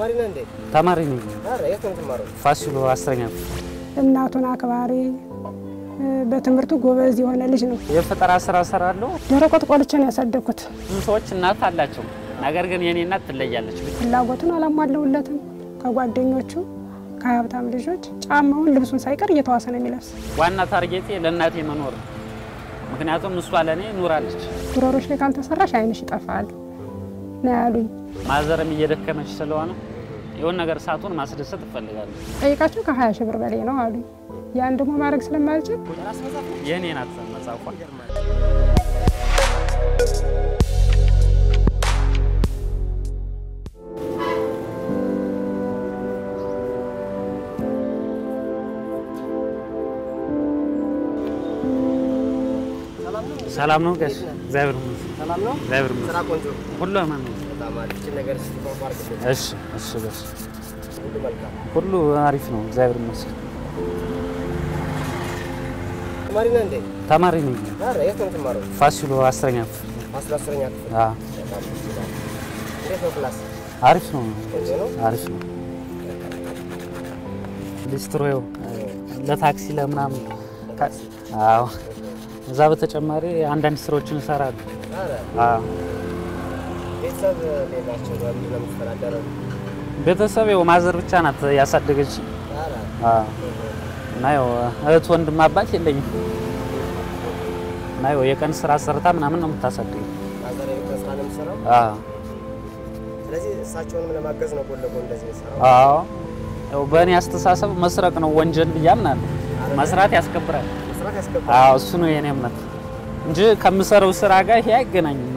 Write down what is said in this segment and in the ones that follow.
ተማሪ ነህ እንዴ? ተማሪ ነኝ። አረ የት ነው የምትማረው? ፋሲሎ አስረኛ እናቱን አክባሪ በትምህርቱ ጎበዝ የሆነ ልጅ ነው። የፈጠራ ስራ ሰራለሁ። ደረቆት ቆልቼ ነው ያሳደኩት። ብዙ ሰዎች እናት አላቸው፣ ነገር ግን የኔ እናት ትለያለች። ፍላጎቱን አላሟላውለትም። ከጓደኞቹ ከሀብታም ልጆች ጫማውን ልብሱን ሳይቀር እየተዋሰ ነው የሚለብስ። ዋና ታርጌቴ ለእናቴ መኖር፣ ምክንያቱም እሷ ለኔ ኑራለች። ጉሮሮሽ ላይ ካልተሰራሽ አይንሽ ይጠፋል ነው ያሉኝ። ማዘርም እየደከመች ስለሆነ የሆነ ነገር ሳቱን ማስደሰት እፈልጋለሁ። ጠይቃቸው ከ20 ሺህ ብር በላይ ነው አሉኝ። ያን ደግሞ ማድረግ ስለማልችል የኔ ናት መጻፏ። ሰላም ነው ጋሽ? እግዚአብሔር ይመስገን። ሰላም ነው? እግዚአብሔር ይመስገን። ስራ ቆንጆ ሁሉ አማን ነው። በጣም አሪፍ ነገር ሲቆርጥ እሺ እሺ ጋሽ ሁሉ መልካም ሁሉ አሪፍ ነው። እግዚአብሔር ይመስገን። ተማሪ ነህ እንዴ? ተማሪ ነኝ። አረ የት ነው የምትማረው? ፋሲሎ አስረኛ ክፍል። 10ኛ ክፍል። አዎ። እንዴት ነው ክላስ? አሪፍ ነው። ቆንጆ ነው? አሪፍ ነው። ሊስትሮዮ ለታክሲ ለምናምን አዎ። እዛ በተጨማሪ አንዳንድ ስራዎችን እሰራለሁ። አረ አዎ። ቤተሰብ ሌላቸው በምን ነው የምትተዳደረው? ቤተሰብ ያው ማዘር ብቻ ናት ያሳደገች። አረ አዎ። እና ያው እህት ወንድም አባት የለኝም። እና ያው የቀን ስራ ሰርታ ምናምን ነው የምታሳድገኝ። ማዘር የቀን ስራ ነው የምትሰራው? አዎ። ስለዚህ እሳቸውንም ለማገዝ ነው ጎን ለጎን እንደዚህ የምትሰራው? አዎ። ያው በእኔ አስተሳሰብ መስረቅ ነው ወንጀል ብዬ አምናለሁ። መስራት ያስከብራል። መስራት ያስከብራል። አዎ እሱ ነው የኔ እምነት እንጂ ከምሰራው ስራ ጋር ይሄ አይገናኝም።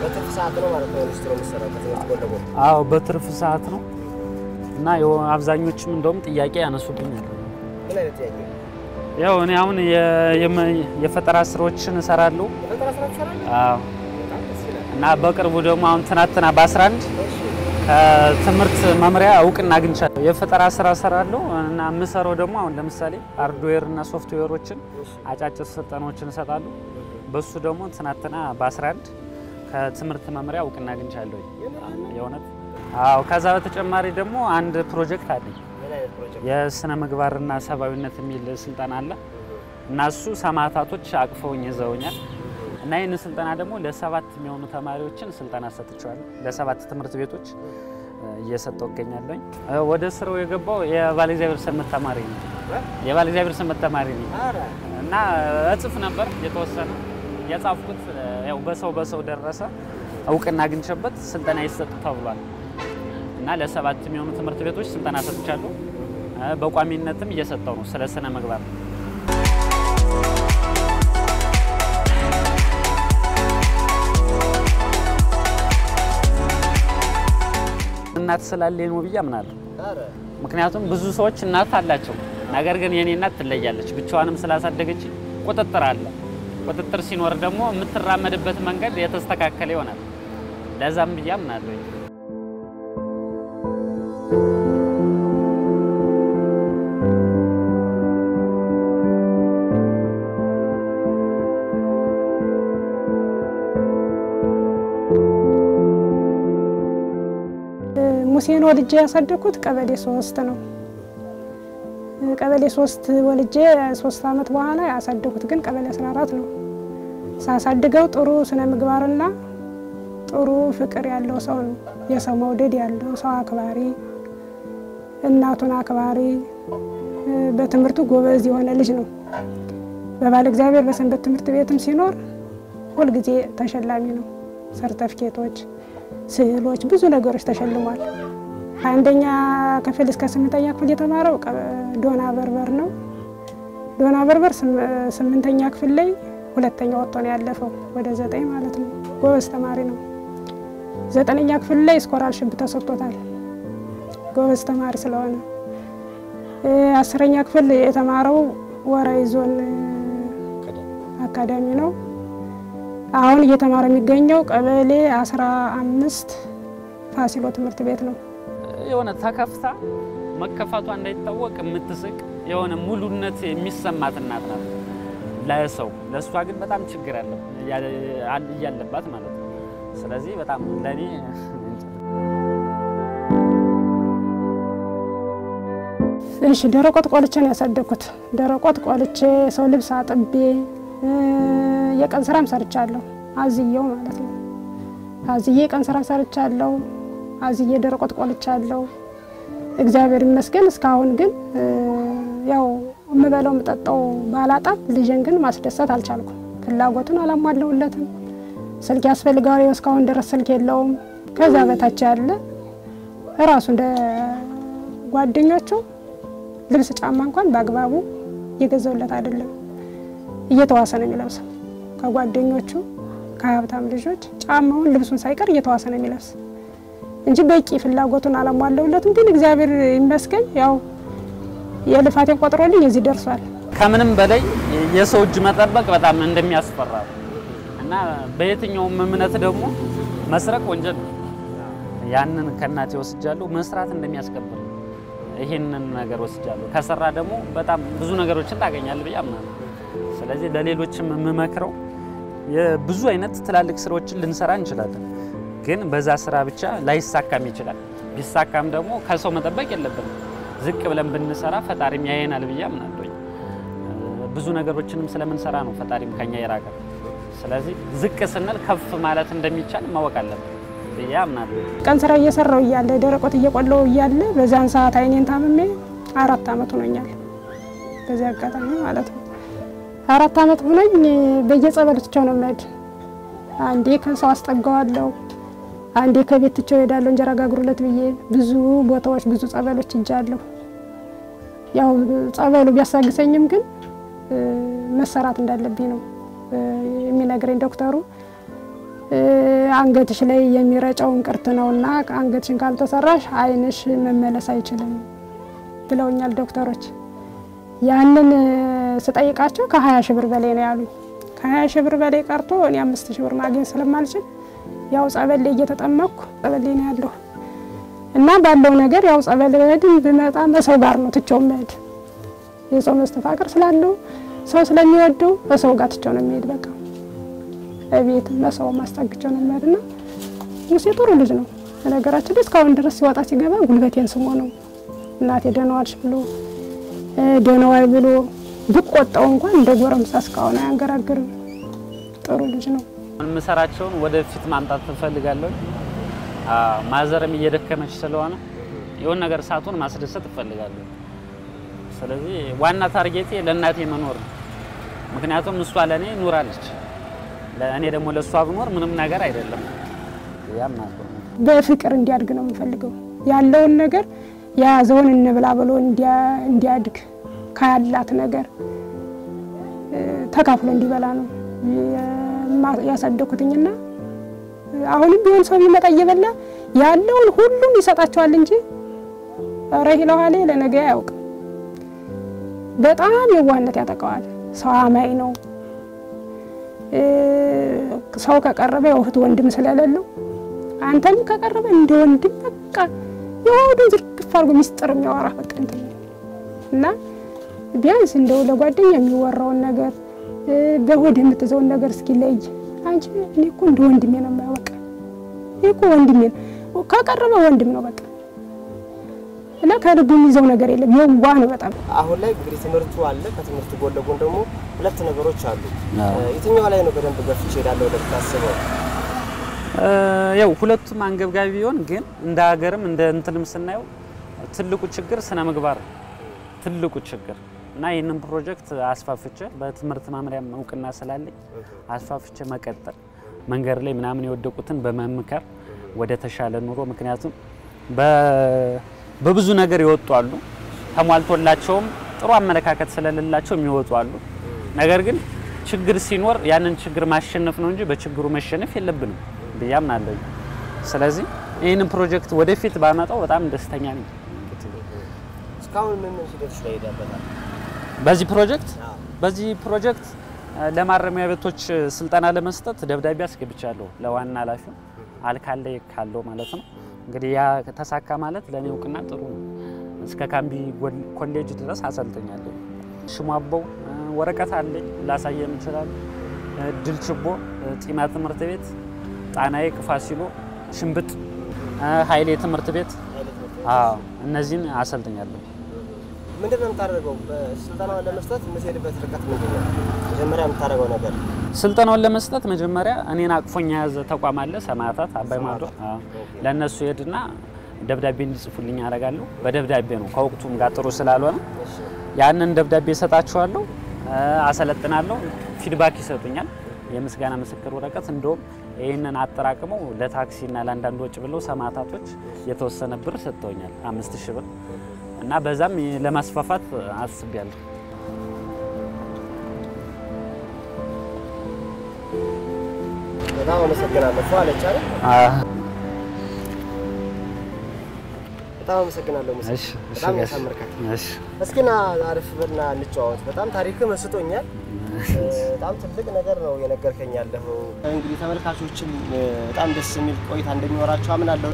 በትርፍ ሰዓት ነው ማለት ነው ሊስትሮ የምትሰራው ከትምህርት ጎን ለጎን? አዎ በትርፍ ሰዓት ነው። እና ያው አብዛኞቹም እንደውም ጥያቄ ያነሱብኛል። ምን አይነት ጥያቄ? ያው እኔ አሁን የፈጠራ ስራዎችን እሰራለሁ። የፈጠራ ስራ ትሰራለህ? አዎ። በጣም ደስ ይላል። እና በቅርቡ ደግሞ አሁን ትናንትና በ11 ከትምህርት መምሪያ እውቅና አግኝቻለሁ። የፈጠራ ስራ እሰራለሁ እና የምሰራው ደግሞ አሁን ለምሳሌ ሃርድዌር እና ሶፍትዌሮችን አጫጭር ስልጠናዎችን እሰጣለሁ። በሱ ደግሞ ትናንትና በ11 ከትምህርት መምሪያ እውቅና አግኝቻለሁ። የእውነት አዎ። ከዛ በተጨማሪ ደግሞ አንድ ፕሮጀክት አለኝ። ምን አይነት ፕሮጀክት? የስነ ምግባርና ሰብአዊነት የሚል ስልጠና አለ እና እሱ ሰማዕታቶች አቅፈውኝ ይዘውኛል። እና ይህን ስልጠና ደግሞ ለ7 የሚሆኑ ተማሪዎችን ስልጠና ሰጥቻለሁ። ለ7 ትምህርት ቤቶች እየሰጠው እገኛለሁ። ወደ ስራው የገባው የባለ እግዚአብሔር ሰንበት ተማሪ ነው። የባለ እግዚአብሔር ሰንበት ተማሪ ነው እና እጽፍ ነበር የተወሰነ የጻፍኩት ያው በሰው ደረሰ እውቅና አግኝቼበት ስልጠና ይሰጥ ተብሏል። እና ለ7 የሚሆኑ ትምህርት ቤቶች ስልጠና ሰጥቻለሁ። በቋሚነትም እየሰጠው ነው ስለ ስነ ምግባር። እናት ስላለኝ ነው ብዬ አምናለሁ። ምክንያቱም ብዙ ሰዎች እናት አላቸው፣ ነገር ግን የኔ እናት ትለያለች። ብቻዋንም ስላሳደገች ቁጥጥር አለ። ቁጥጥር ሲኖር ደግሞ የምትራመድበት መንገድ የተስተካከለ ይሆናል። ለዛም ብዬ አምናለሁ። ሙሴን ወልጄ ያሳደኩት ቀበሌ 3 ነው። ቀበሌ 3 ወልጄ 3 አመት በኋላ ያሳደኩት ግን ቀበሌ 14 ነው። ሳሳድገው ጥሩ ስነ ምግባርና ጥሩ ፍቅር ያለው ሰው ነው። የሰው መውደድ ያለው ሰው አክባሪ፣ እናቱን አክባሪ፣ በትምህርቱ ጎበዝ የሆነ ልጅ ነው። በባለ እግዚአብሔር በሰንበት ትምህርት ቤትም ሲኖር ሁሉ ጊዜ ተሸላሚ ነው። ሰርተፊኬቶች፣ ስዕሎች፣ ብዙ ነገሮች ተሸልሟል። ከአንደኛ ክፍል እስከ 8ኛ ክፍል የተማረው ዶና በርበር ነው። ዶና በርበር 8ኛ ክፍል ላይ ሁለተኛ ወጥቶ ነው ያለፈው፣ ወደ 9 ማለት ነው። ጎበዝ ተማሪ ነው። 9ኛ ክፍል ላይ ስኮላርሺፕ ተሰጥቶታል ጎበዝ ተማሪ ስለሆነ። 10ኛ ክፍል የተማረው ወራይ ዞን አካዳሚ ነው። አሁን እየተማረ የሚገኘው ቀበሌ 15 ፋሲሎ ትምህርት ቤት ነው። የሆነ ተከፍታ መከፋቷ እንዳይታወቅ የምትስቅ የሆነ ሙሉነት የሚሰማት እናት ናት ለሰው። ለሷ ግን በጣም ችግር ያለባት ማለት ነው። ስለዚህ በጣም ለኔ እንጃ እሺ ደረቆት ቆልቼ ነው ያሳደኩት። ደረቆት ቆልቼ ሰው ልብስ አጥቤ የቀን ስራም ሰርቻለሁ። አዝየው ማለት ነው። አዝዬ ቀን ስራ ሰርቻለሁ። አዝዬ ደረቆት ቆልቻለሁ። እግዚአብሔር ይመስገን። እስካሁን ግን ያው የምበላው የምጠጣው ባላጣም ልጄን ግን ማስደሰት አልቻልኩም። ፍላጎቱን አላሟለውለትም። ስልክ ያስፈልጋው እስካሁን ድረስ ስልክ የለውም። ከዛ በታች ያለ ራሱ እንደ ጓደኞቹ ልብስ ጫማ እንኳን በአግባቡ እየገዛውለት አይደለም። እየተዋሰ ነው የሚለብሰው ከጓደኞቹ ከሀብታም ልጆች ጫማውን ልብሱን ሳይቀር እየተዋሰ ነው የሚለብስ እንጂ በቂ ፍላጎቱን አላሟለውለትም። ግን እግዚአብሔር ይመስገን ያው የልፋቴን ቆጥሮልኝ እዚህ ደርሷል። ከምንም በላይ የሰው እጅ መጠበቅ በጣም እንደሚያስፈራ እና በየትኛውም እምነት ደግሞ መስረቅ ወንጀል ነው። ያንን ከናቴ ወስጃለሁ። መስራት እንደሚያስከብር ይሄንን ነገር ወስጃለሁ። ከሰራ ደግሞ በጣም ብዙ ነገሮችን ታገኛለህ ብዬ አምናለሁ። ስለዚህ ለሌሎችም የምመክረው የብዙ አይነት ትላልቅ ስራዎችን ልንሰራ እንችላለን። ግን በዛ ስራ ብቻ ላይሳካም ይችላል። ቢሳካም ደግሞ ከሰው መጠበቅ የለብንም። ዝቅ ብለን ብንሰራ ፈጣሪም ያየናል ብዬ አምናለሁ። ብዙ ነገሮችንም ስለምንሰራ ነው ፈጣሪም ከኛ ይራቀ። ስለዚህ ዝቅ ስንል ከፍ ማለት እንደሚቻል ማወቅ አለብን ብዬ አምናለሁ። ቀን ስራ እየሰራው እያለ ደረቆት እየቆለው እያለ በዛን ሰዓት አይኔን ታምሜ 4 አመት ሆኖኛል። በዚህ አጋጣሚ ማለት ነው 4 አመት ሆነኝ። በየጸበሉ ትቼው ነው የምሄድ። አንዴ ከሰው አስጠጋዋለሁ፣ አንዴ ከቤት ትቼው እሄዳለሁ እንጀራ ጋግሩለት ብዬ። ብዙ ቦታዎች ብዙ ጸበሎች እጃለሁ። ያው ጸበሉ ቢያሳግሰኝም ግን መሰራት እንዳለብኝ ነው የሚነግረኝ ዶክተሩ። አንገትሽ ላይ የሚረጨው እንቅርት ነውና አንገትሽን ካልተሰራሽ አይንሽ መመለስ አይችልም ብለውኛል ዶክተሮች። ያንን ስጠይቃቸው ከ20 ሺህ ብር በላይ ነው ያሉኝ። ከ20 ሺህ ብር በላይ ቀርቶ እኔ 5 ሺህ ብር ማግኘት ስለማልችል ያው ጸበል ላይ እየተጠመቅኩ ጸበል ላይ ነው ያለው እና ባለው ነገር ያው ጸበል በድን ብመጣ በሰው ጋር ነው ትቼው መሄድ። የሰው መስተፋቅር ስላለው ሰው ስለሚወደው በሰው ጋር ትቼው ነው የሚሄድ። በቃ እቤት በሰው ማስጠግቼው ነው የሚሄድና ሙሴ ጥሩ ልጅ ነው። ነገራችን እስካሁን ድረስ ሲወጣ ሲገባ ጉልበቴን ስሞ ነው እናቴ ደህና ዋልሽ ብሎ ደህና ዋይ ብሎ ብቆጣው እንኳን እንደ ጎረምሳ እስካሁን አያንገራግርም። ጥሩ ልጅ ነው። ምሰራቸውን ወደፊት ማምጣት ትፈልጋለሁ። ማዘርም እየደከመች ስለሆነ የሆነ ነገር ሳቱን ማስደሰት ትፈልጋለሁ። ስለዚህ ዋና ታርጌቴ ለእናቴ መኖር ነው። ምክንያቱም እሷ ለኔ ኑራለች፣ ለእኔ ደግሞ ለሷ ብኖር ምንም ነገር አይደለም። ያማው በፍቅር እንዲያድግ ነው የምፈልገው። ያለውን ነገር ያዘውን እንብላ ብሎ እንዲያድግ ካላት ነገር ተካፍሎ እንዲበላ ነው ያሳደኩትኝና አሁንም ቢሆን ሰው ቢመጣ እየበላ ያለውን ሁሉም ይሰጣቸዋል እንጂ ረሂለዋለ ለነገ ያውቅ። በጣም የዋህነት ያጠቃዋል። ሰው አማይ ነው። ሰው ከቀረበ እህት ወንድም ስለሌለው አንተም ከቀረበ እንደ ወንድም በቃ የሆዱ ዝርግፍ አድርጎ ሚስጥር የሚያወራ በቃ እንትን እና ቢያንስ እንደው ለጓደኛ የሚወራውን ነገር በሆድ የምትዘውን ነገር እስኪለይ አንቺ እኔ እኮ እንደ ወንድሜ ነው የማያውቅ እኮ ወንድሜ ከቀረበ ወንድም ነው በቃ እና ከልቡ የሚይዘው ነገር የለም። የዋህ ነው በጣም። አሁን ላይ እንግዲህ ትምህርቱ አለ። ከትምህርቱ ጎን ለጎን ደግሞ ሁለት ነገሮች አሉ። የትኛው ላይ ነው በደንብ ገፍቼ እሄዳለሁ ለታስበው? ያው ሁለቱም አንገብጋቢ ቢሆን ግን እንደ ሀገርም እንደ እንትንም ስናየው ትልቁ ችግር ስነ ምግባር ትልቁ ችግር እና ይሄንን ፕሮጀክት አስፋፍቼ በትምህርት ማምሪያም እውቅና ስላለኝ አስፋፍቼ መቀጠል መንገር ላይ ምናምን የወደቁትን በመምከር ወደ ተሻለ ኑሮ ምክንያቱም በብዙ ነገር ይወጡ አሉ ተሟልቶላቸውም ጥሩ አመለካከት ስለሌላቸው የሚወጡ አሉ። ነገር ግን ችግር ሲኖር ያንን ችግር ማሸነፍ ነው እንጂ በችግሩ መሸነፍ የለብንም ብያምናለሁ። ስለዚህ ይሄንን ፕሮጀክት ወደፊት ባመጣው በጣም ደስተኛ ነኝ። እስካሁን ምን ሂደቶች ላይ ሄዳበታል? በዚህ ፕሮጀክት ለማረሚያ ቤቶች ስልጠና ለመስጠት ደብዳቤ አስገብቻለሁ ለዋና ኃላፊው አልካለ ካለው ማለት ነው። እንግዲህ ያ ተሳካ ማለት ለኔ እውቅና ጥሩ ነው። እስከ ካምቢ ኮሌጅ ድረስ አሰልጠኛለሁ። ሽሟቦው ወረቀት አለኝ ላሳየም ይችላል። ድልችቦ ጢማ ትምህርት ቤት፣ ጣናዬ ቅፋሲሎ፣ ሽምብጥ ኃይሌ ትምህርት ቤት እነዚህን አሰልጠኛለሁ። ምንድነው የምታደርገው? ስልጠናውን ለመስጠት የምትሄድበት ርቀት ምንድነው? መጀመሪያ የምታደርገው ነገር ስልጠናውን ለመስጠት መጀመሪያ እኔን አቅፎኝ ያዘ ተቋም አለ ሰማዕታት አባይ ማዶ ለነሱ ሄድና ደብዳቤ እንዲጽፉልኝ አደርጋለሁ። በደብዳቤ ነው ከወቅቱም ጋር ጥሩ ስላልሆነ ያንን ደብዳቤ ሰጣቸዋለሁ፣ አሰለጥናለሁ፣ ፊድባክ ይሰጡኛል። የምስጋና ምስክር ወረቀት እንደውም ይሄንን አጠራቅመው ለታክሲና ለአንዳንድ ወጭ ብለው ሰማዕታቶች የተወሰነ ብር ሰጥተውኛል 5000 ብር እና በዛም ለማስፋፋት አስቤያለሁ። በጣም አመሰግናለሁ አለች አይደል? በጣም አመሰግናለሁ ሙሴ። በጣም ያሳምርካት። እስኪ ና አሪፍ ብልና እንጫወት። በጣም ታሪክ መስጦኛል። በጣም ትልቅ ነገር ነው የነገርከኝ ያለው። እንግዲህ ተመልካቾችም በጣም ደስ የሚል ቆይታ እንደሚኖራቸው አምናለሁ።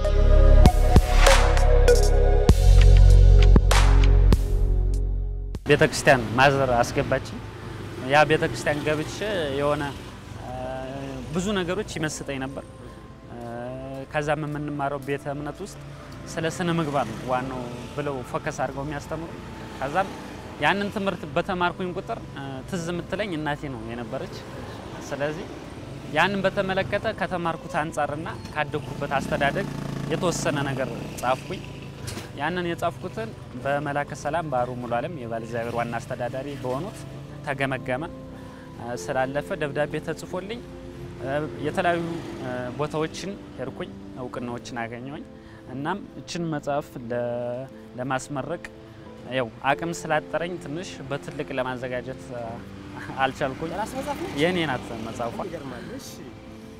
ቤተክርስቲያን ማዘር አስገባች። ያ ቤተክርስቲያን ገብቼ የሆነ ብዙ ነገሮች ይመስጠኝ ነበር። ከዛም የምንማረው ቤተ እምነት ውስጥ ስለ ስነ ምግባር ዋናው ብለው ፎከስ አድርገው የሚያስተምሩ ከዛም ያንን ትምህርት በተማርኩኝ ቁጥር ትዝ የምትለኝ እናቴ ነው የነበረች። ስለዚህ ያንን በተመለከተ ከተማርኩት አንፃርና ካደኩበት አስተዳደግ የተወሰነ ነገር ጻፍኩኝ። ያንን የጻፍኩትን በመላከ ሰላም ባሩ ሙሉ ዓለም የባለ እግዚአብሔር ዋና አስተዳዳሪ በሆኑት ተገመገመ። ስላለፈ ደብዳቤ ተጽፎልኝ የተለያዩ ቦታዎችን ሄድኩኝ፣ እውቅናዎችን አገኘሁኝ። እናም እችን መጽሐፍ ለማስመረቅ ያው አቅም ስላጠረኝ ትንሽ በትልቅ ለማዘጋጀት አልቻልኩኝ። የኔ ናት መጽሐፏ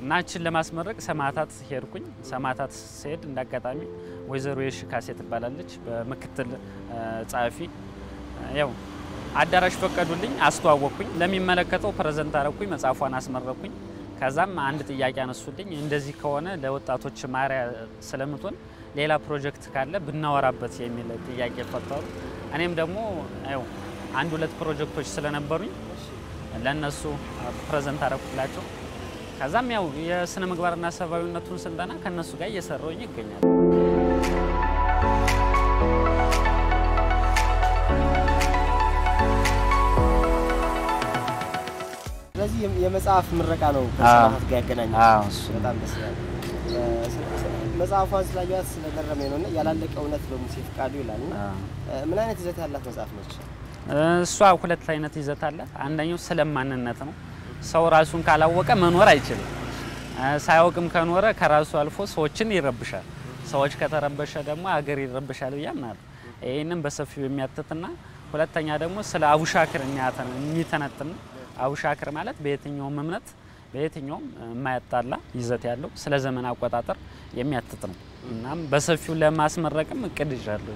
እና እችን ለማስመረቅ ሰማዕታት ሄድኩኝ። ሰማዕታት ሲሄድ እንዳጋጣሚ ወይዘሮ የሽካሴ ትባላለች በምክትል ጻፊ ያው አዳራሽ ፈቀዱልኝ፣ አስተዋወቅኩኝ፣ ለሚመለከተው ፕሬዘንት አረኩኝ፣ መጽሐፏን አስመረኩኝ። ከዛም አንድ ጥያቄ አነሱልኝ። እንደዚህ ከሆነ ለወጣቶች ማሪያ ስለምትሆን ሌላ ፕሮጀክት ካለ ብናወራበት የሚል ጥያቄ ፈጠሩ። እኔም ደግሞ ያው አንድ ሁለት ፕሮጀክቶች ስለነበሩኝ ለነሱ ፕሬዘንት አረኩላቸው። ከዛም ያው የስነ ምግባርና ሰብአዊነቱን ስልጠና ከነሱ ጋር እየሰራሁኝ ይገኛል። ስለዚህ የመጽሐፍ ምረቃ ነው ከሰማዕታት ጋር ያገናኛል። በጣም ደስ ይላል። መጽሐፏን ስላያት ስለገረመኝ ነውና ያላለቀ እውነት በሙሴ ፍቃዱ ይላልና ምን አይነት ይዘት ያላት መጽሐፍ ነች? እሷ ሁለት አይነት ይዘት አለ። አንደኛው ስለማንነት ነው። ሰው ራሱን ካላወቀ መኖር አይችልም። ሳያውቅም ከኖረ ከራሱ አልፎ ሰዎችን ይረብሻል። ሰዎች ከተረበሸ ደግሞ ሀገር ይረብሻል ብያምናለሁ። ይሄንን በሰፊው የሚያትትና ሁለተኛ ደግሞ ስለ አቡሻክር የሚተነትን አቡሻክር ማለት በየትኛውም እምነት በየትኛውም የማያጣላ ይዘት ያለው ስለ ዘመን አቆጣጠር የሚያትት ነው። እናም በሰፊው ለማስመረቅም እቅድ ይዣለሁ።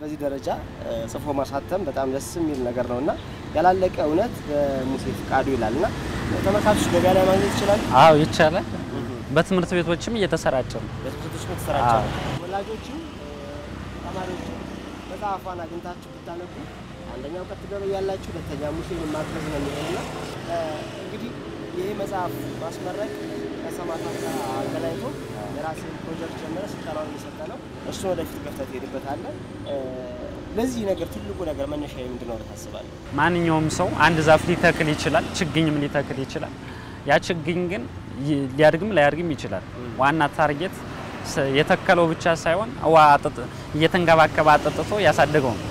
በዚህ ደረጃ ጽፎ ማሳተም በጣም ደስ የሚል ነገር ነውና ያላለቀ እውነት በሙሴ ፍቃዱ ይላልና ተመልካቾች ገበያ ላይ ማግኘት ይችላል? አዎ ይቻላል። በትምህርት ቤቶችም እየተሰራጨ ነው። በትምህርት ቤቶችም እየተሰራጨ ነው። ወላጆችም ተማሪዎችም መጽሐፏን አግኝታችሁ ብታነቡ አንደኛ እውቀት ትገበያላችሁ፣ ሁለተኛ ሙሴን ማገዝ ነው የሚሆነውና እንግዲህ ይሄ መጽሐፍ ማስመረቅ ከሰማዕታት ጋር አገናኝቶ የራስን ፕሮጀክት ጀምረ ስልጠናውን እየሰጠ ነው። እሱ ወደፊት ገፍተህ ትሄድበታለህ። ለዚህ ነገር ትልቁ ነገር መነሻ ምንድነው ታስባለህ? ማንኛውም ሰው አንድ ዛፍ ሊተክል ይችላል፣ ችግኝም ሊተክል ይችላል። ያ ችግኝ ግን ሊያድግም ላያድግም ይችላል። ዋና ታርጌት የተከለው ብቻ ሳይሆን እየተንከባከበ አጠጥቶ ያሳደገው ነው።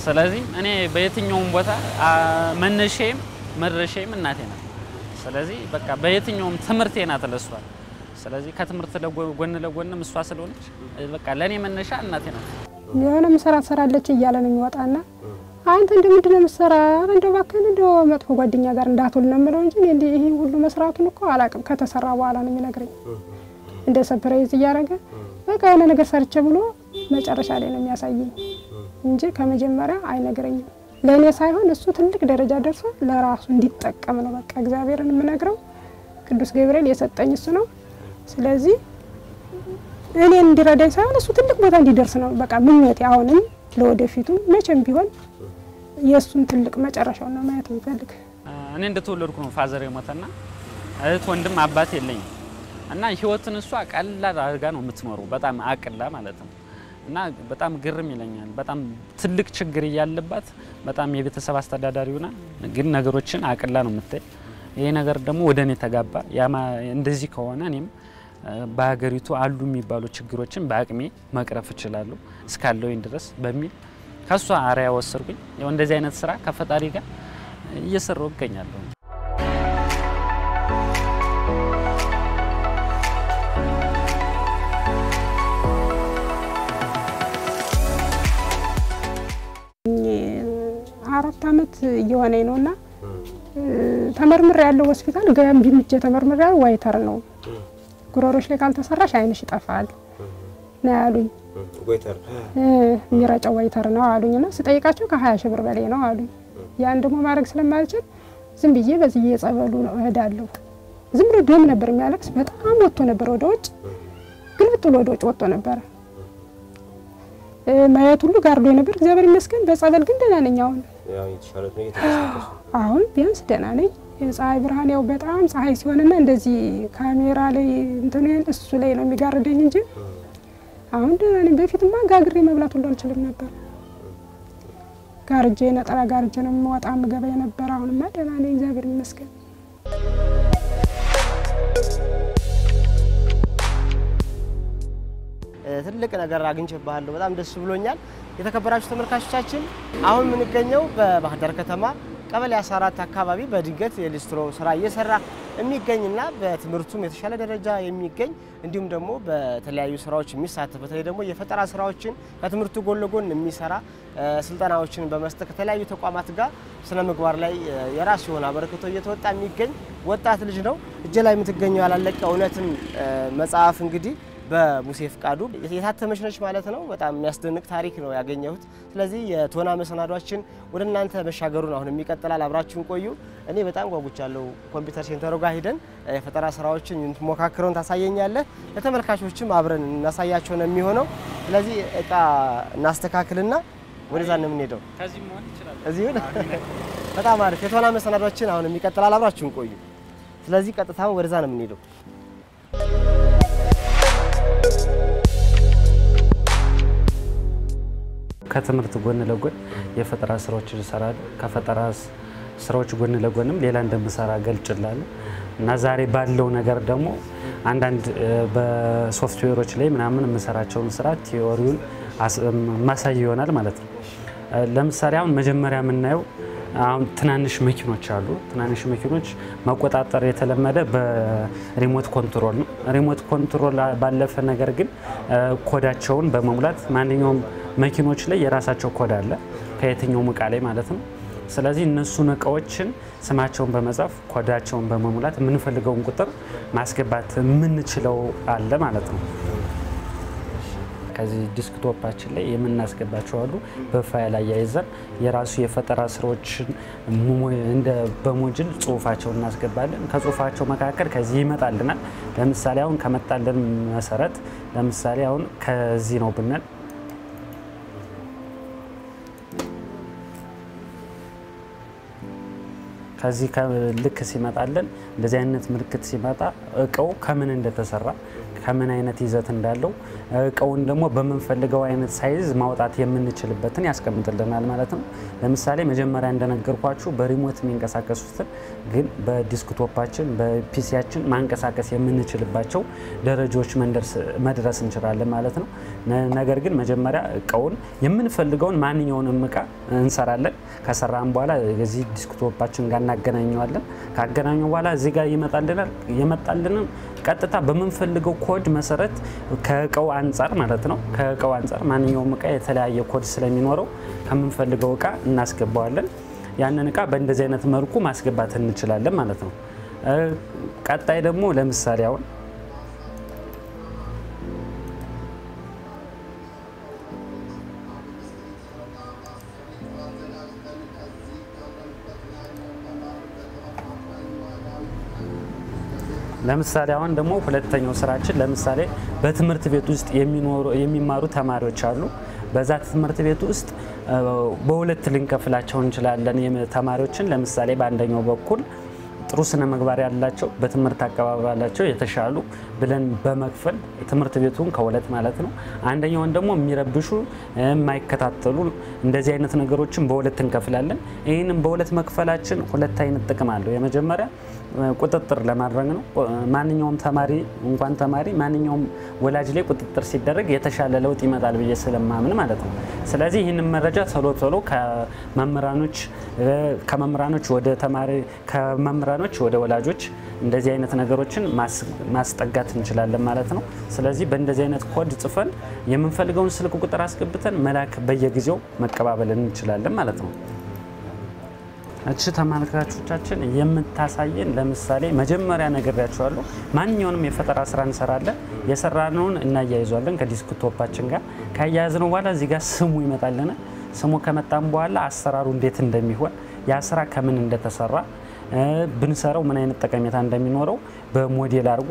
ስለዚህ እኔ በየትኛውም ቦታ መነሻዬም መድረሻዬም እናቴ ናት። ስለዚህ በቃ በየትኛውም ትምህርቴ ናት ለሷ። ስለዚህ ከትምህርት ጎን ለጎንም እሷ ስለሆነች በቃ ለኔ መነሻ እናቴ ናት። የሆነ መሰራት ሰራለች እያለ ነው የሚወጣና አንተ እንደምንድነው መሰራ እንደው ባከን እንደው መጥፎ ጓደኛ ጋር እንዳትውል ነው የምለው እንጂ እንዴ ይሄ ሁሉ መስራቱን እኮ አላቅም። ከተሰራ በኋላ ነው የሚነግረኝ እንደ ሰርፕራይዝ እያደረገ በቃ የሆነ ነገር ሰርቼ ብሎ መጨረሻ ላይ ነው የሚያሳየኝ እንጂ ከመጀመሪያ አይነግረኝም። ለኔ ሳይሆን እሱ ትልቅ ደረጃ ደርሶ ለራሱ እንዲጠቀም ነው በቃ እግዚአብሔርን የምነግረው። ቅዱስ ገብርኤል የሰጠኝ እሱ ነው። ስለዚህ እኔን እንዲረዳኝ ሳይሆን እሱ ትልቅ ቦታ እንዲደርስ ነው በቃ ምኞቴ። አሁንም ለወደፊቱ መቼም ቢሆን የሱን ትልቅ መጨረሻው ነው ማየት እንፈልግ። እኔ እንደተወለድኩ ነው ፋዘር የሞተና እህት ወንድም አባት የለኝ እና ህይወትን እሷ ቀላል አድርጋ ነው የምትኖረው በጣም አቅላ ማለት ነው። እና በጣም ግርም ይለኛል በጣም ትልቅ ችግር ያለባት በጣም የቤተሰብ አስተዳዳሪውና ግን ነገሮችን አቅላ ነው የምታይ። ይሄ ነገር ደግሞ ወደኔ ተጋባ እንደዚህ ከሆነ እኔም በሀገሪቱ አሉ የሚባሉ ችግሮችን በአቅሜ መቅረፍ እችላለሁ እስካለውኝ ድረስ በሚል ከሷ አሪያ ወሰርኩኝ። ያው እንደዚህ አይነት ስራ ከፈጣሪ ጋር እየሰራው እገኛለሁ። አራት አመት እየሆነኝ ነውና ተመርምሬ ያለው ሆስፒታል ገምቢ ምጄ ተመርምሬ ዋይተር ነው ጉሮሮሽ ላይ ካልተሰራሽ አይንሽ ይጠፋል ነው ያሉኝ። ዋይተር ሚራጫው ዋይተር ነው አሉኝና ስጠይቃቸው ከ20 ሺህ ብር በላይ ነው አሉኝ። ያን ደግሞ ማድረግ ስለማልችል ዝም ብዬ በዚህ የጸበሉ ነው እሄዳለሁ። ዝም ብሎ ደም ነበር የሚያለቅስ በጣም ወጥቶ ነበር ወደ ውጭ ግልብጥ ብሎ ወደ ውጭ ወጥቶ ነበር። ማየት ሁሉ ጋርዶ ነበር። እግዚአብሔር ይመስገን በጸበል ግን ደህና ነኝ አሁን። ያው ይተሻለ ነው እየተሰከሰ አሁን ቢያንስ ደህና ነኝ። የፀሐይ ብርሃን ያው በጣም ፀሐይ ሲሆንና እንደዚህ ካሜራ ላይ እንትን እሱ ላይ ነው የሚጋርደኝ እንጂ አሁን ደህና ነኝ። በፊትማ ጋግሬ መብላት ሁሉ አልችልም ነበር። ጋርጄ ነጠላ ጋርጄ ነው የምወጣ ምገባ ነበር። አሁንማ ደህና ነኝ እግዚአብሔር ይመስገን። ትልቅ ነገር አግኝቼባለሁ በጣም ደስ ብሎኛል። የተከበራችሁ ተመልካቾቻችን አሁን ምን ገኘው በባህር ዳር ከተማ ቀበሌ 14 አካባቢ በድንገት የሊስትሮ ስራ እየሰራ የሚገኝና በትምህርቱም የተሻለ ደረጃ የሚገኝ እንዲሁም ደግሞ በተለያዩ ስራዎች የሚሳተፍ በተለይ ደግሞ የፈጠራ ስራዎችን ከትምህርቱ ጎን ለጎን የሚሰራ ስልጠናዎችን በመስጠት ከተለያዩ ተቋማት ጋር ስነ ምግባር ላይ የራሱ የሆነ አበረክቶ እየተወጣ የሚገኝ ወጣት ልጅ ነው። እጄ ላይ የምትገኘው ያላለቀ እውነትን መጽሐፍ እንግዲህ በሙሴ ፍቃዱ የታተመች ነች ማለት ነው። በጣም የሚያስደንቅ ታሪክ ነው ያገኘሁት። ስለዚህ የቶና መሰናዷችን ወደ እናንተ መሻገሩን አሁን ይቀጥላል። አብራችሁን ቆዩ። እኔ በጣም ጓጉቻለሁ። ኮምፒውተር ሴንተሩ ጋር ሄደን የፈጠራ ስራዎችን ሞካክረውን ታሳየኛለህ። ለተመልካቾችም አብረን እናሳያቸው ነው የሚሆነው። ስለዚህ እቃ እናስተካክልና ወደዛ ነው የምንሄደው። ከዚህ መሆን ይችላል። እዚሁ በጣም አሪፍ። የቶና መሰናዷችን አሁን ይቀጥላል። አብራችሁን ቆዩ። ስለዚህ ቀጥታ ወደዛ ነው የምንሄደው። ከትምህርት ጎን ለጎን የፈጠራ ስራዎችን እሰራለሁ። ከፈጠራ ስራዎች ጎን ለጎንም ሌላ እንደምሰራ ገልጭላለሁ እና ዛሬ ባለው ነገር ደግሞ አንዳንድ በሶፍትዌሮች ላይ ምናምን የምሰራቸውን ስራ ቲዮሪውን ማሳይ ይሆናል ማለት ነው። ለምሳሌ አሁን መጀመሪያ የምናየው አሁን ትናንሽ መኪኖች አሉ። ትናንሽ መኪኖች መቆጣጠር የተለመደ በሪሞት ኮንትሮል ነው። ሪሞት ኮንትሮል ባለፈ ነገር ግን ኮዳቸውን በመሙላት ማንኛውም መኪኖች ላይ የራሳቸው ኮድ አለ ከየትኛው እቃ ላይ ማለት ነው። ስለዚህ እነሱን እቃዎችን ስማቸውን በመጻፍ ኮዳቸውን በመሙላት የምንፈልገውን ቁጥር ማስገባት የምንችለው አለ ማለት ነው። ከዚህ ዲስክቶፓችን ላይ የምናስገባቸው አሉ። በፋይል አያይዘን የራሱ የፈጠራ ስራዎችን እንደ በሞጁል ጽሁፋቸውን እናስገባለን። ከጽሁፋቸው መካከል ከዚህ ይመጣልናል። ለምሳሌ አሁን ከመጣልን መሰረት ለምሳሌ አሁን ከዚህ ነው ብንል ከዚህ ልክ ሲመጣልን እንደዚህ አይነት ምልክት ሲመጣ እቃው ከምን እንደተሰራ ከምን አይነት ይዘት እንዳለው እቃውን ደግሞ በመንፈልገው አይነት ሳይዝ ማውጣት የምንችልበትን ያስቀምጥልናል ማለት ነው። ለምሳሌ መጀመሪያ እንደነገርኳችሁ በሪሞት የሚንቀሳቀሱትን ግን በዲስክቶፓችን በፒሲያችን ማንቀሳቀስ የምንችልባቸው ደረጃዎች መድረስ እንችላለን ማለት ነው። ነገር ግን መጀመሪያ እቃውን የምንፈልገውን ማንኛውንም እቃ እንሰራለን። ከሰራን በኋላ እዚህ ዲስክቶፓችን ጋር እናገናኘዋለን። ካገናኘው በኋላ እዚህ ጋር ይመጣልን ቀጥታ በመንፈልገው ኮድ መሰረት ከእቃው አንፃር ማለት ነው። ከእቃው አንፃር ማንኛውም እቃ የተለያየ ኮድ ስለሚኖረው ከምንፈልገው እቃ እናስገባዋለን። ያንን እቃ በእንደዚህ አይነት መልኩ ማስገባት እንችላለን ማለት ነው። ቀጣይ ደግሞ ለምሳሌ አሁን ለምሳሌ አሁን ደግሞ ሁለተኛው ስራችን ለምሳሌ በትምህርት ቤት ውስጥ የሚማሩ ተማሪዎች አሉ። በዛ ትምህርት ቤት ውስጥ በሁለት ልንከፍላቸው እንችላለን ተማሪዎችን። ለምሳሌ በአንደኛው በኩል ጥሩ ስነ ምግባር ያላቸው በትምህርት አቀባበላቸው የተሻሉ ብለን በመክፈል ትምህርት ቤቱን ከሁለት ማለት ነው። አንደኛውን ደግሞ የሚረብሹ የማይከታተሉ እንደዚህ አይነት ነገሮችን በሁለት እንከፍላለን። ይህንን በሁለት መክፈላችን ሁለት አይነት ጥቅም አለው። የመጀመሪያ ቁጥጥር ለማድረግ ነው። ማንኛውም ተማሪ እንኳን ተማሪ ማንኛውም ወላጅ ላይ ቁጥጥር ሲደረግ የተሻለ ለውጥ ይመጣል ብዬ ስለማምን ማለት ነው። ስለዚህ ይህንን መረጃ ቶሎ ከመምህራኖች ወደ ተማሪ ከመምህራኖች ወደ ወላጆች እንደዚህ አይነት ነገሮችን ማስጠጋት እንችላለን ማለት ነው። ስለዚህ በእንደዚህ አይነት ኮድ ጽፈን የምንፈልገውን ስልክ ቁጥር አስገብተን መላክ በየጊዜው መቀባበል እንችላለን ማለት ነው። እቺ ተመልካቾቻችን የምታሳየን ለምሳሌ መጀመሪያ ነግሬያችኋለሁ። ማንኛውንም የፈጠራ ስራ እንሰራለን። የሰራነውን እናያይዟለን ከዲስክቶፓችን ጋር። ካያያዝነው በኋላ እዚህ ጋር ስሙ ይመጣልና ስሙ ከመጣም በኋላ አሰራሩ እንዴት እንደሚሆን ያ ስራ ከምን እንደተሰራ ብንሰራው ምን አይነት ጠቀሜታ እንደሚኖረው በሞዴል አድርጎ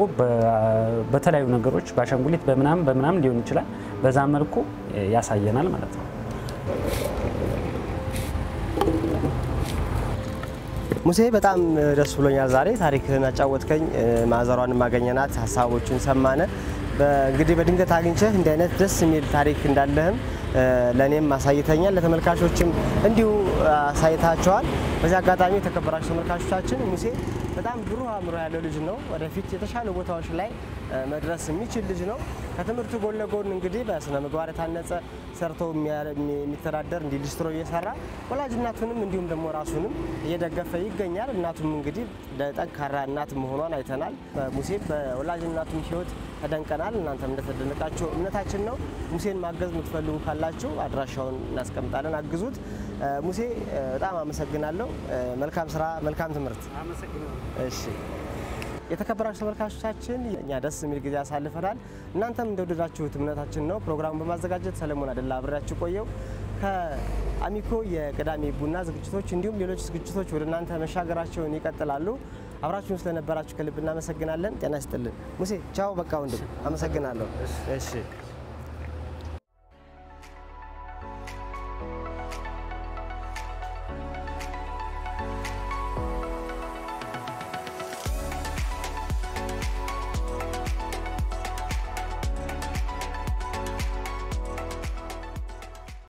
በተለያዩ ነገሮች በአሻንጉሊት በምናም ሊሆን ይችላል። በዛ መልኩ ያሳየናል ማለት ነው። ሙሴ በጣም ደስ ብሎኛል። ዛሬ ታሪክህን አጫወትከኝ፣ ማዘሯን ማገኘናት፣ ሀሳቦችን ሰማነ። እንግዲህ በድንገት አግኝቼህ እንዲህ አይነት ደስ የሚል ታሪክ እንዳለህም ለኔም አሳይተኛል፣ ለተመልካቾችም እንዲሁ አሳይታቸዋል። በዚህ አጋጣሚ የተከበራችሁ ተመልካቾቻችን ሙሴ በጣም ብሩህ አእምሮ ያለው ልጅ ነው። ወደፊት የተሻለ ቦታዎች ላይ መድረስ የሚችል ልጅ ነው። ከትምህርቱ ጎን ለጎን እንግዲህ በስነ ምግባር የታነጸ ሰርቶ የሚተዳደር እንዲህ ሊስትሮ እየሰራ ወላጅ እናቱንም እንዲሁም ደግሞ ራሱንም እየደገፈ ይገኛል። እናቱም እንግዲህ ጠንካራ እናት መሆኗን አይተናል። ሙሴ በወላጅ እናቱም ህይወት ተደንቀናል። እናንተም እንደተደነቃችሁ እምነታችን ነው። ሙሴን ማገዝ የምትፈልጉ ካላችሁ አድራሻውን እናስቀምጣለን፣ አግዙት። ሙሴ በጣም አመሰግናለሁ። መልካም ስራ፣ መልካም ትምህርት። እሺ የተከበራችሁ ተመልካቾቻችን እኛ ደስ የሚል ጊዜ አሳልፈናል። እናንተም እንደወደዳችሁት እምነታችን ነው። ፕሮግራሙን በማዘጋጀት ሰለሞን አደላ አብሬያችሁ ቆየው። ከአሚኮ የቅዳሜ ቡና ዝግጅቶች እንዲሁም ሌሎች ዝግጅቶች ወደ እናንተ መሻገራቸውን ይቀጥላሉ። አብራችሁን ስለነበራችሁ ከልብ እናመሰግናለን። ጤና ይስጥልን። ሙሴ ቻው። በቃ ወንድም አመሰግናለሁ። እሺ